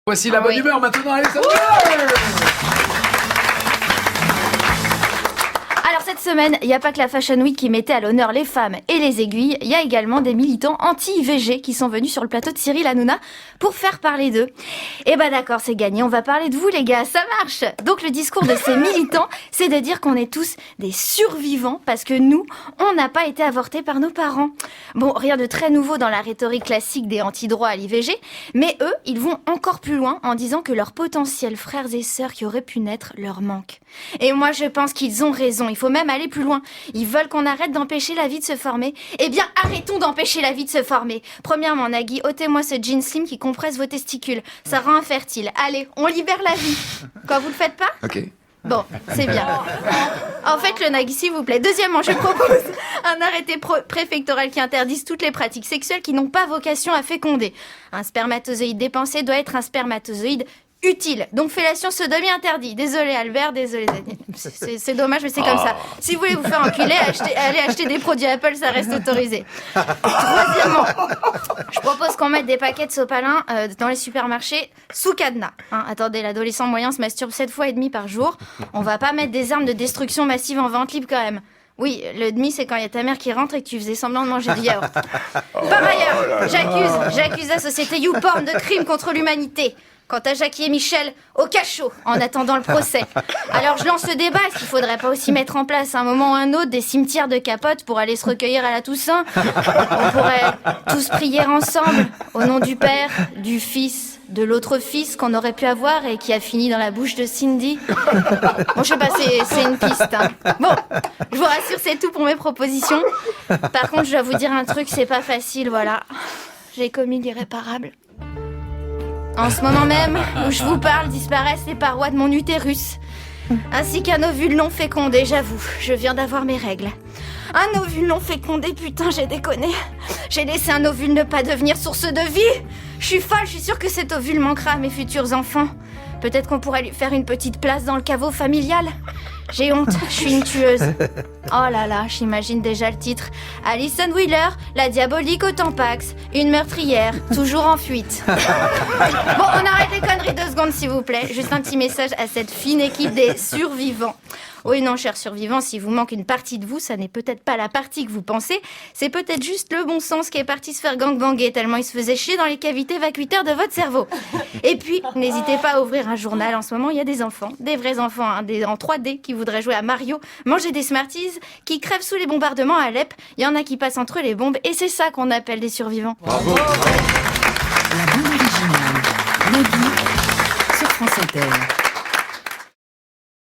Voici la bonne humeur maintenant, allez, ça va. Alors cette semaine, il n'y a pas que la Fashion Week qui mettait à l'honneur les femmes et les aiguilles, il y a également des militants anti-IVG qui sont venus sur le plateau de Cyril Hanouna pour faire parler d'eux. Et bah d'accord, c'est gagné, on va parler de vous les gars, ça marche. Donc le discours de ces militants, c'est de dire qu'on est tous des survivants parce que nous, on n'a pas été avortés par nos parents. Bon, rien de très nouveau dans la rhétorique classique des anti-droits à l'IVG, mais eux, ils vont encore plus loin en disant que leurs potentiels frères et sœurs qui auraient pu naître leur manquent. Et moi je pense qu'ils ont raison, il faut même aller plus loin. Ils veulent qu'on arrête d'empêcher la vie de se former. Eh bien, arrêtons d'empêcher la vie de se former. Premièrement, Nagui, ôtez-moi ce jean slim qui compresse vos testicules. Ça rend infertile. Allez, on libère la vie. Quoi, vous le faites pas ? Ok. Bon, c'est bien. En fait, le Nagui, s'il vous plaît. Deuxièmement, je propose un arrêté préfectoral qui interdise toutes les pratiques sexuelles qui n'ont pas vocation à féconder. Un spermatozoïde dépensé doit être un spermatozoïde utile. Donc fellation, sodomie interdit. Désolé Albert, désolé Daniel. C'est dommage, mais c'est comme ça. Si vous voulez vous faire enculer, allez acheter des produits Apple, ça reste autorisé. Troisièmement, je propose qu'on mette des paquets de sopalin dans les supermarchés sous cadenas. Attendez, l'adolescent moyen se masturbe 7 fois et demi par jour. On va pas mettre des armes de destruction massive en vente libre quand même. Oui, le demi, c'est quand il y a ta mère qui rentre et que tu faisais semblant de manger du yaourt. Par ailleurs, j'accuse la société YouPorn de crimes contre l'humanité. Quant à Jackie et Michel, au cachot, en attendant le procès. Alors je lance le débat, est-ce qu'il faudrait pas aussi mettre en place à un moment ou un autre des cimetières de capotes pour aller se recueillir à la Toussaint ? On pourrait tous prier ensemble, au nom du Père, du Fils, de l'autre fils qu'on aurait pu avoir et qui a fini dans la bouche de Cindy. Bon, je sais pas, c'est une piste. Bon, je vous rassure, c'est tout pour mes propositions. Par contre, je dois vous dire un truc, c'est pas facile, voilà. J'ai commis l'irréparable. En ce moment même où je vous parle, disparaissent les parois de mon utérus, ainsi qu'un ovule non fécondé, j'avoue, je viens d'avoir mes règles. Un ovule non fécondé, putain, j'ai déconné. J'ai laissé un ovule ne pas devenir source de vie. Je suis folle, je suis sûre que cet ovule manquera à mes futurs enfants. Peut-être qu'on pourrait lui faire une petite place dans le caveau familial. J'ai honte, je suis une tueuse. Oh là là, j'imagine déjà le titre. Alison Wheeler, la diabolique au Tampax, une meurtrière, toujours en fuite. Bon, on arrête les conneries 2 secondes s'il vous plaît. Juste un petit message à cette fine équipe des survivants. Oui, non, chers survivants, si vous manque une partie de vous, ça n'est peut-être pas la partie que vous pensez, c'est peut-être juste le bon sens qui est parti se faire gangbanger tellement il se faisait chier dans les cavités vacuitaires de votre cerveau. Et puis, n'hésitez pas à ouvrir un journal. En ce moment, il y a des enfants, des vrais enfants, en 3D, qui voudraient jouer à Mario, manger des Smarties, qui crèvent sous les bombardements à Alep. Il y en a qui passent entre les bombes, et c'est ça qu'on appelle des survivants. Bravo. La bande originale, Nagui, sur France Inter.